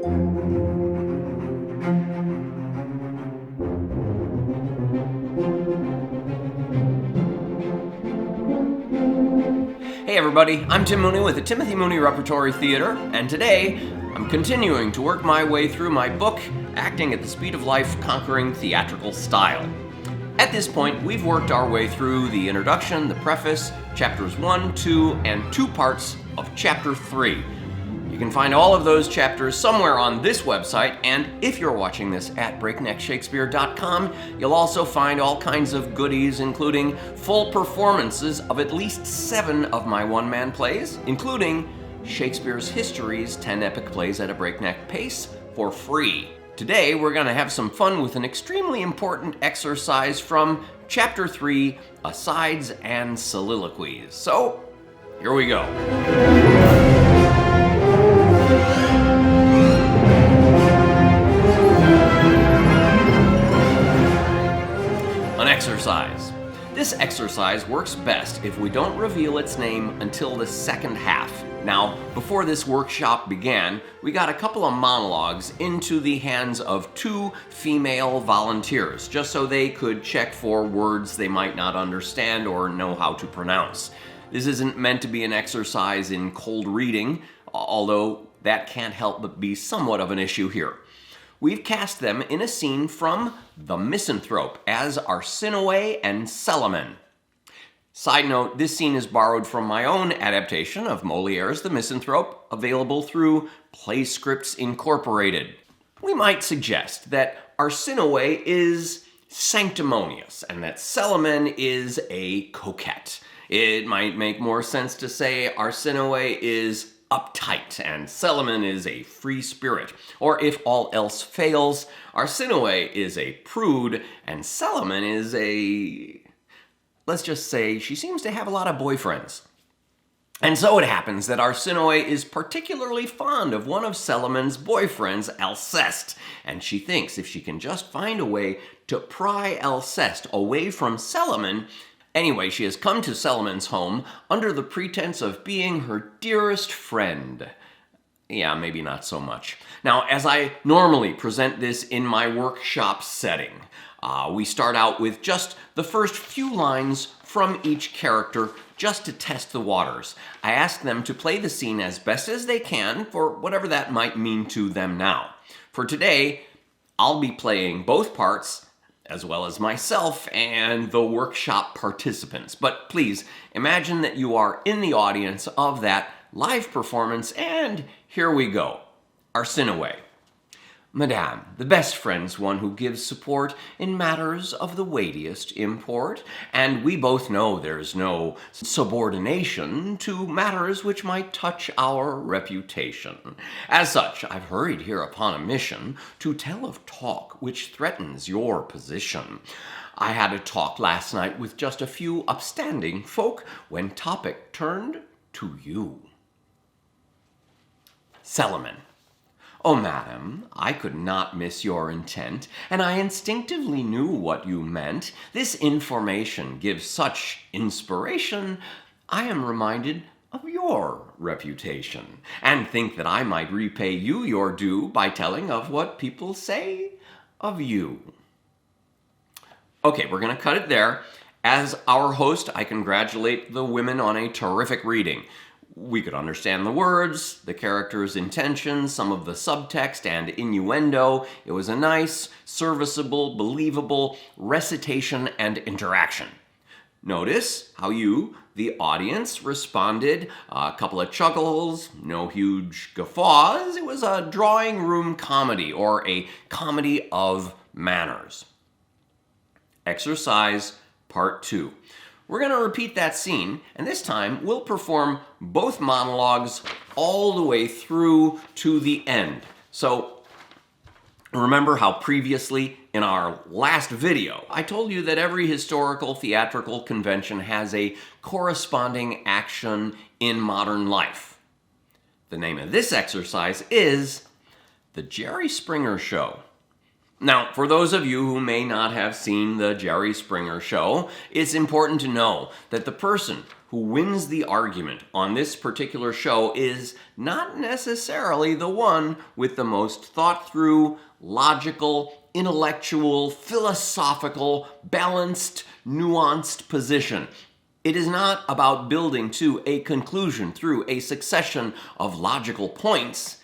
Hey everybody, I'm Tim Mooney with the Timothy Mooney Repertory Theater, and today I'm continuing to work my way through my book, Acting at the Speed of Life, Conquering Theatrical Style. At this point, we've worked our way through the introduction, the preface, chapters 1, 2, and 2 parts of chapter 3. You can find all of those chapters somewhere on this website, and if you're watching this at breakneckshakespeare.com, you'll also find all kinds of goodies, including full performances of at least 7 of my one-man plays, including Shakespeare's History's 10 epic plays at a breakneck pace for free. Today, we're going to have some fun with an extremely important exercise from Chapter 3, Asides and Soliloquies. So, here we go. An exercise. This exercise works best if we don't reveal its name until the second half. Now, before this workshop began, we got a couple of monologues into the hands of 2 female volunteers, just so they could check for words they might not understand or know how to pronounce. This isn't meant to be an exercise in cold reading, although that can't help but be somewhat of an issue here. We've cast them in a scene from The Misanthrope as Arsinoe and Celimine. Side note, this scene is borrowed from my own adaptation of Molière's The Misanthrope, available through Playscripts Incorporated. We might suggest that Arsinoe is sanctimonious and that Celimine is a coquette. It might make more sense to say Arsinoe is uptight and Celimine is a free spirit. Or if all else fails, Arsinoe is a prude and Celimine is a... let's just say she seems to have a lot of boyfriends. And so it happens that Arsinoe is particularly fond of one of Celimine's boyfriends, Alceste, and she thinks if she can just find a way to pry Alceste away from Celimine. Anyway, she has come to Celimine's home under the pretense of being her dearest friend. Yeah, maybe not so much. Now, as I normally present this in my workshop setting, we start out with just the first few lines from each character just to test the waters. I ask them to play the scene as best as they can for whatever that might mean to them now. For today, I'll be playing both parts as well as myself and the workshop participants. But please, imagine that you are in the audience of that live performance, and here we go. Arsinoe. Madame, the best friend's one who gives support in matters of the weightiest import, and we both know there's no subordination to matters which might touch our reputation. As such, I've hurried here upon a mission to tell of talk which threatens your position. I had a talk last night with just a few upstanding folk when topic turned to you. Celimine. Oh, madam, I could not miss your intent, and I instinctively knew what you meant. This information gives such inspiration, I am reminded of your reputation, and think that I might repay you your due by telling of what people say of you. Okay, we're going to cut it there. As our host, I congratulate the women on a terrific reading. We could understand the words, the character's intentions, some of the subtext and innuendo. It was a nice, serviceable, believable recitation and interaction. Notice how you, the audience, responded. A couple of chuckles, no huge guffaws. It was a drawing room comedy or a comedy of manners. Exercise Part 2. We're going to repeat that scene, and this time we'll perform both monologues all the way through to the end. So, remember how previously in our last video, I told you that every historical theatrical convention has a corresponding action in modern life. The name of this exercise is The Jerry Springer Show. Now, for those of you who may not have seen the Jerry Springer show, it's important to know that the person who wins the argument on this particular show is not necessarily the one with the most thought-through, logical, intellectual, philosophical, balanced, nuanced position. It is not about building to a conclusion through a succession of logical points.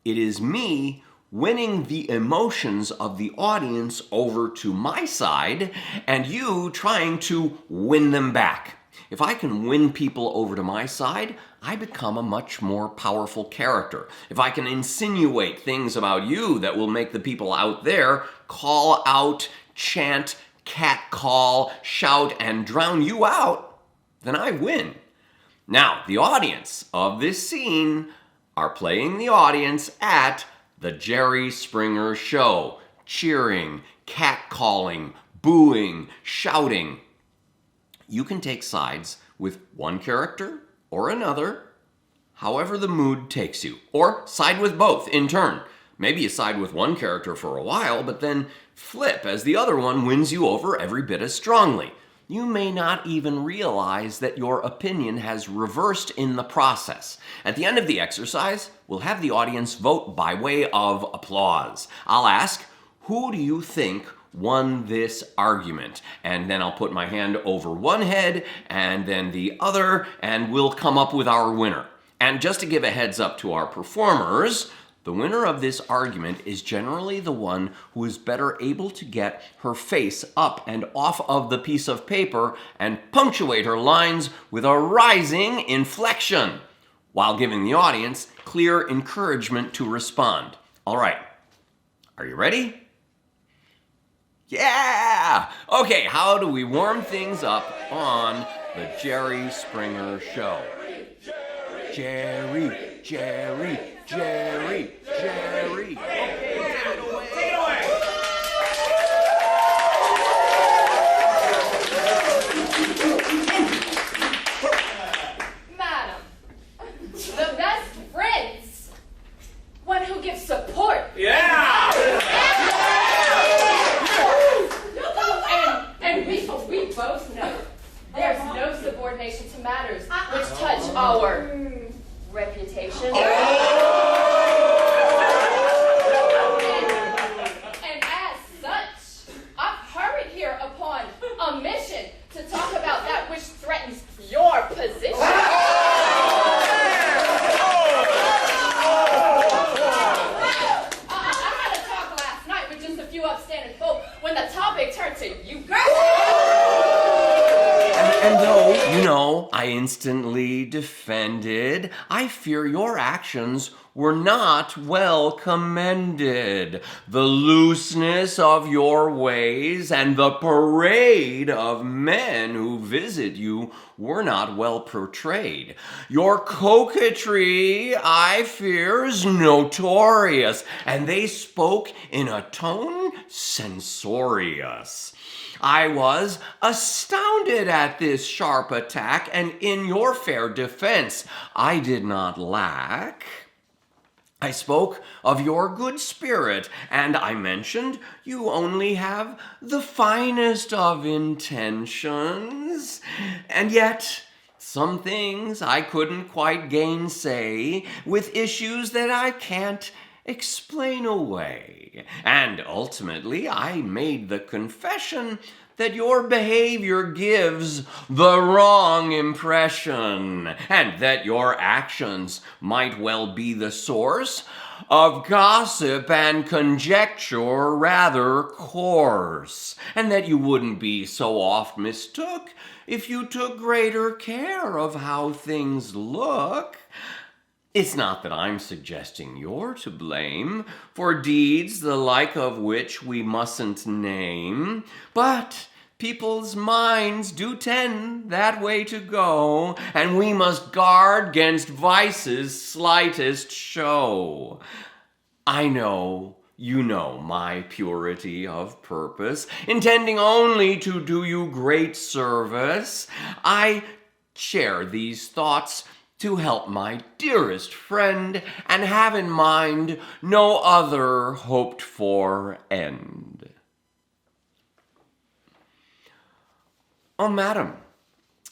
It is me winning the emotions of the audience over to my side and you trying to win them back. If I can win people over to my side, I become a much more powerful character. If I can insinuate things about you that will make the people out there call out, chant, catcall, shout, and drown you out, then I win. Now, the audience of this scene are playing the audience at the Jerry Springer show, cheering, catcalling, booing, shouting. You can take sides with one character or another, however the mood takes you, or side with both in turn. Maybe you side with one character for a while, but then flip as the other one wins you over every bit as strongly. You may not even realize that your opinion has reversed in the process. At the end of the exercise, we'll have the audience vote by way of applause. I'll ask, who do you think won this argument? And then I'll put my hand over one head and then the other, and we'll come up with our winner. And just to give a heads up to our performers, the winner of this argument is generally the one who is better able to get her face up and off of the piece of paper and punctuate her lines with a rising inflection, while giving the audience clear encouragement to respond. All right, are you ready? Yeah! Okay, how do we warm things up on the Jerry Springer show? Jerry, Jerry, Jerry, Jerry. Okay, take it away. Take it away. Madam, the best friends, one who gives support. Yeah! And we both know there's no subordination to matters which touch our reputation. And as such, I've hurried here upon a mission to talk about that which threatens your position. I had a talk last night with just a few upstanding folk when the topic turned to you. And though, I instantly defended, I fear your actions were not well commended. The looseness of your ways and the parade of men who visit you were not well portrayed. Your coquetry, I fear, is notorious, and they spoke in a tone censorious. I was astounded at this sharp attack, and in your fair defense, I did not lack. I spoke of your good spirit, and I mentioned you only have the finest of intentions. And yet, some things I couldn't quite gainsay, with issues that I can't explain away. And ultimately, I made the confession that your behavior gives the wrong impression, and that your actions might well be the source of gossip and conjecture rather coarse, and that you wouldn't be so oft mistook if you took greater care of how things look. It's not that I'm suggesting you're to blame for deeds the like of which we mustn't name, but people's minds do tend that way to go, and we must guard 'gainst vice's slightest show. I know you know my purity of purpose, intending only to do you great service. I share these thoughts to help my dearest friend and have in mind no other hoped for end. Oh, madam,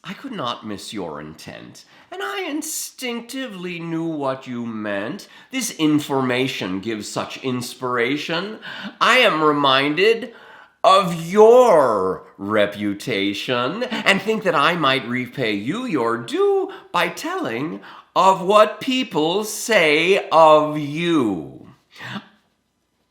I could not miss your intent, and I instinctively knew what you meant. This information gives such inspiration. I am reminded of your reputation, and think that I might repay you your due by telling of what people say of you.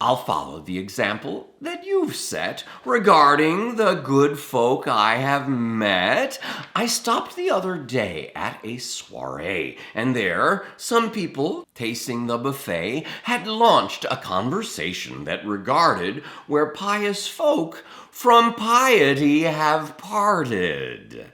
I'll follow the example that you've set regarding the good folk I have met. I stopped the other day at a soiree, and there some people, tasting the buffet, had launched a conversation that regarded where pious folk from piety have parted.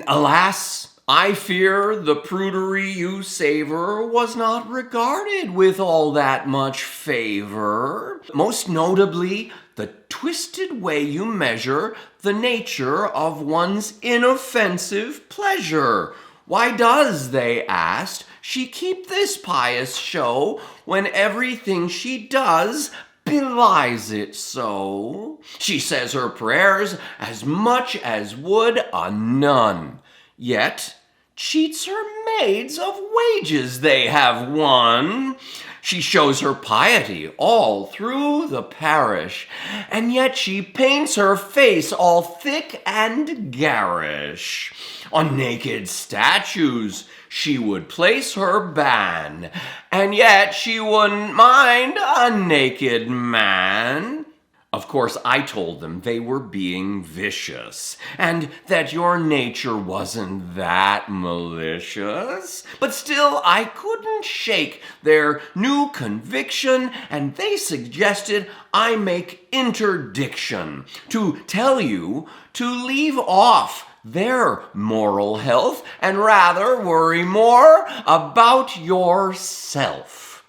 Alas, I fear the prudery you savor was not regarded with all that much favor. Most notably, the twisted way you measure the nature of one's inoffensive pleasure. Why does, they asked, she keep this pious show when everything she does belies it so? She says her prayers as much as would a nun, yet cheats her maids of wages they have won. She shows her piety all through the parish, and yet she paints her face all thick and garish. On naked statues she would place her ban, and yet she wouldn't mind a naked man. Of course, I told them they were being vicious, and that your nature wasn't that malicious. But still, I couldn't shake their new conviction, and they suggested I make interdiction to tell you to leave off their moral health and rather worry more about yourself.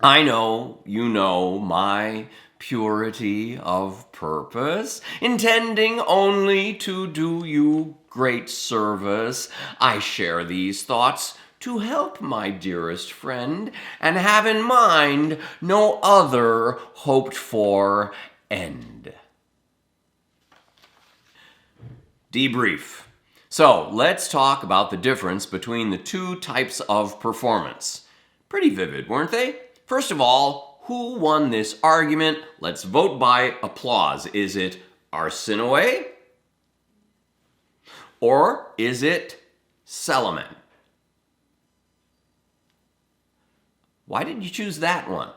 I know you know my purity of purpose, intending only to do you great service. I share these thoughts to help my dearest friend, and have in mind no other hoped for end. Debrief. So let's talk about the difference between the two types of performance. Pretty vivid, weren't they? First of all, who won this argument? Let's vote by applause. Is it Arsinoe? Or is it Celimine? Why did you choose that one?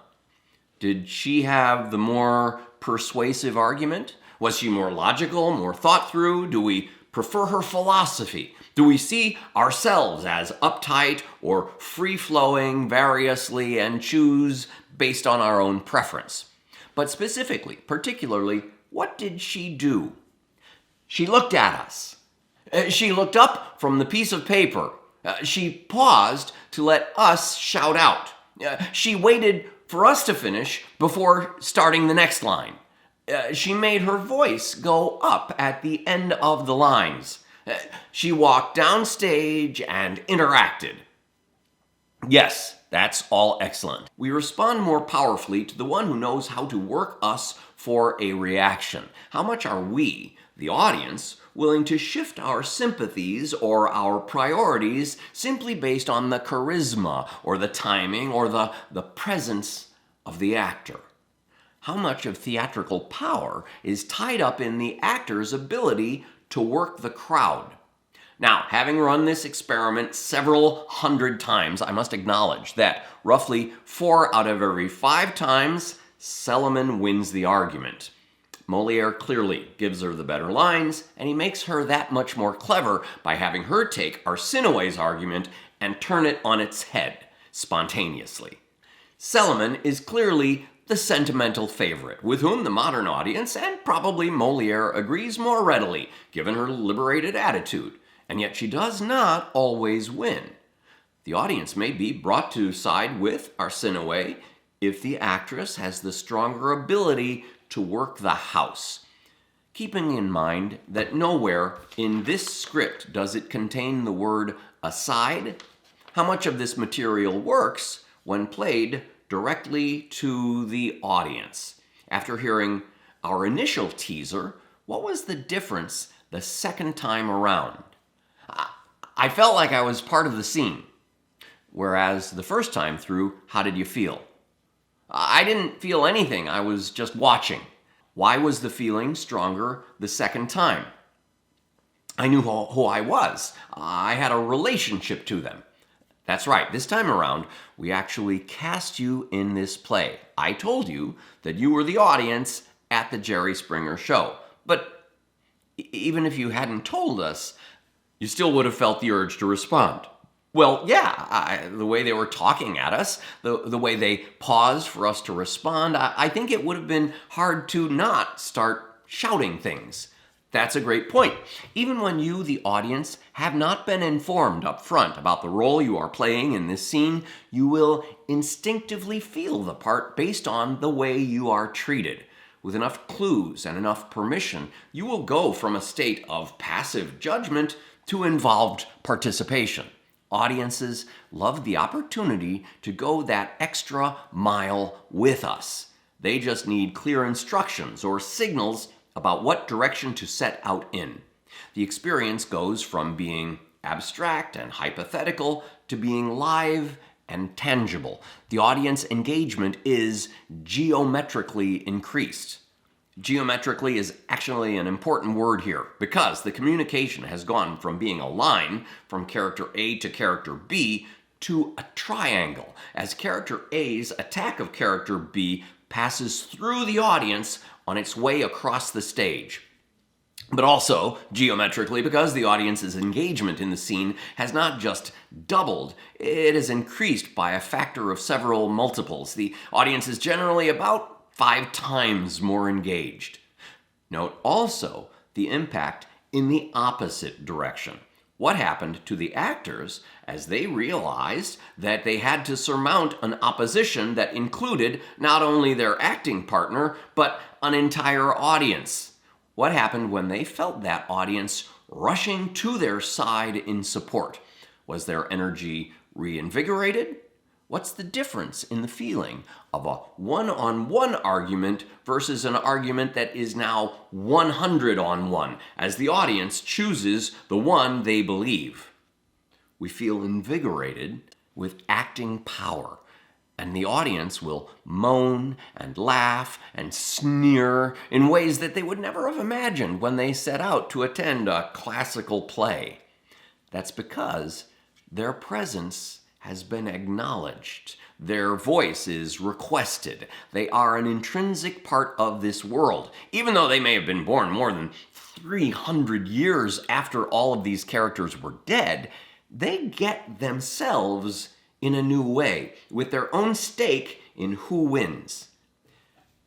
Did she have the more persuasive argument? Was she more logical, more thought through? Do we prefer her philosophy? Do we see ourselves as uptight or free-flowing variously and choose based on our own preference? But specifically, particularly, what did she do? She looked at us. She looked up from the piece of paper. She paused to let us shout out. She waited for us to finish before starting the next line. She made her voice go up at the end of the lines. She walked downstage and interacted. Yes, that's all excellent. We respond more powerfully to the one who knows how to work us for a reaction. How much are we, the audience, willing to shift our sympathies or our priorities simply based on the charisma or the timing or the presence of the actor? How much of theatrical power is tied up in the actor's ability to work the crowd? Now, having run this experiment several hundred times, I must acknowledge that roughly 4 out of every 5 times, Celimine wins the argument. Moliere clearly gives her the better lines, and he makes her that much more clever by having her take Arsinoe's argument and turn it on its head, spontaneously. Celimine is clearly the sentimental favorite, with whom the modern audience, and probably Moliere, agrees more readily, given her liberated attitude, and yet she does not always win. The audience may be brought to side with Arsinoe if the actress has the stronger ability to work the house. keeping in mind that nowhere in this script does it contain the word aside, how much of this material works when played directly to the audience. After hearing our initial teaser, what was the difference the second time around? I felt like I was part of the scene, whereas the first time through, how did you feel? I didn't feel anything, I was just watching. Why was the feeling stronger the second time? I knew who I was. I had a relationship to them. That's right, this time around, we actually cast you in this play. I told you that you were the audience at the Jerry Springer show. But even if you hadn't told us, you still would have felt the urge to respond. Well, yeah, the way they were talking at us, the way they paused for us to respond, I think it would have been hard to not start shouting things. That's a great point. Even when you, the audience, have not been informed up front about the role you are playing in this scene, you will instinctively feel the part based on the way you are treated. With enough clues and enough permission, you will go from a state of passive judgment to involved participation. Audiences love the opportunity to go that extra mile with us. They just need clear instructions or signals about what direction to set out in. The experience goes from being abstract and hypothetical to being live and tangible. The audience engagement is geometrically increased. Geometrically is actually an important word here because the communication has gone from being a line from character A to character B to a triangle, as character A's attack of character B passes through the audience on its way across the stage. But also, geometrically, because the audience's engagement in the scene has not just doubled, it has increased by a factor of several multiples. The audience is generally about 5 times more engaged. Note also the impact in the opposite direction. What happened to the actors as they realized that they had to surmount an opposition that included not only their acting partner, but an entire audience? What happened when they felt that audience rushing to their side in support? Was their energy reinvigorated? What's the difference in the feeling of a one-on-one argument versus an argument that is now 100-on-1 as the audience chooses the one they believe? We feel invigorated with acting power, and the audience will moan and laugh and sneer in ways that they would never have imagined when they set out to attend a classical play. That's because their presence has been acknowledged. Their voice is requested. They are an intrinsic part of this world. Even though they may have been born more than 300 years after all of these characters were dead, they get themselves in a new way, with their own stake in who wins.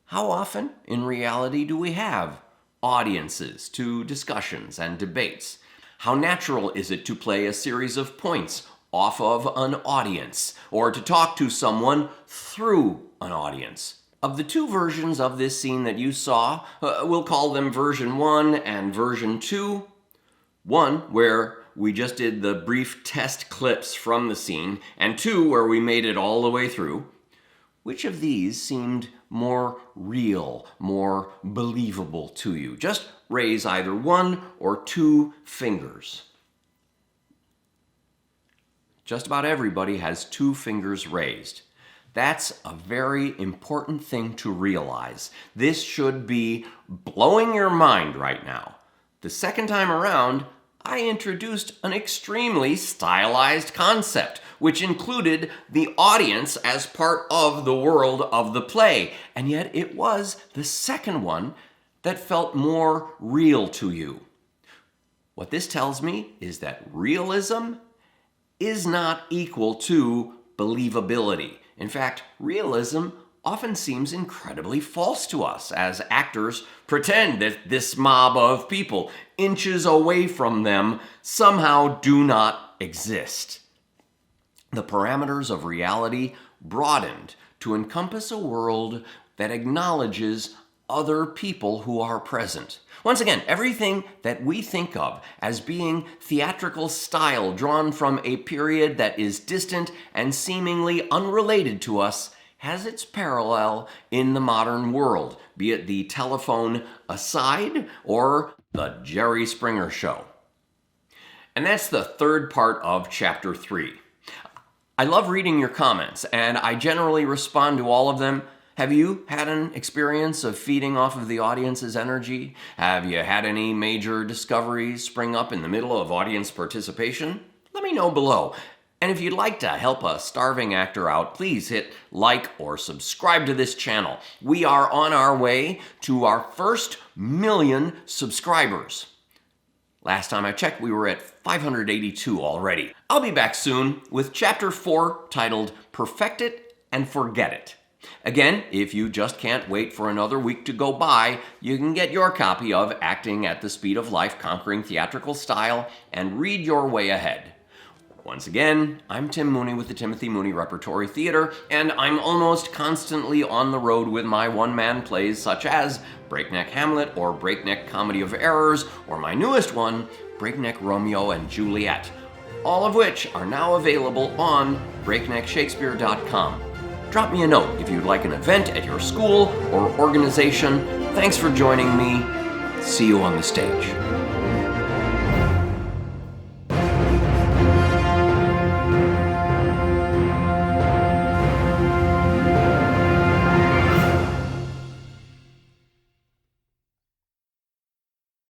How often, in reality, do we have audiences to discussions and debates? How natural is it to play a series of points off of an audience, or to talk to someone through an audience? Of the 2 versions of this scene that you saw, we'll call them version 1 and version 2. 1, where we just did the brief test clips from the scene, and 2, where we made it all the way through. Which of these seemed more real, more believable to you? Just raise either 1 or 2 fingers. Just about everybody has 2 fingers raised. That's a very important thing to realize. This should be blowing your mind right now. The second time around, I introduced an extremely stylized concept, which included the audience as part of the world of the play. And yet it was the second one that felt more real to you. What this tells me is that realism is not equal to believability. In fact, realism often seems incredibly false to us as actors pretend that this mob of people inches away from them somehow do not exist. The parameters of reality broadened to encompass a world that acknowledges other people who are present. Once again, everything that we think of as being theatrical style drawn from a period that is distant and seemingly unrelated to us has its parallel in the modern world, be it the telephone aside or the Jerry Springer Show. And that's the third part of Chapter 3. I love reading your comments, and I generally respond to all of them. Have you had an experience of feeding off of the audience's energy? Have you had any major discoveries spring up in the middle of audience participation? Let me know below. And if you'd like to help a starving actor out, please hit like or subscribe to this channel. We are on our way to our first 1,000,000 subscribers. Last time I checked, we were at 582 already. I'll be back soon with Chapter 4 titled Perfect It and Forget It. Again, if you just can't wait for another week to go by, you can get your copy of Acting at the Speed of Life, Conquering Theatrical Style, and read your way ahead. Once again, I'm Tim Mooney with the Timothy Mooney Repertory Theater, and I'm almost constantly on the road with my one-man plays such as Breakneck Hamlet or Breakneck Comedy of Errors, or my newest one, Breakneck Romeo and Juliet, all of which are now available on breakneckshakespeare.com. Drop me a note if you'd like an event at your school or organization. Thanks for joining me. See you on the stage.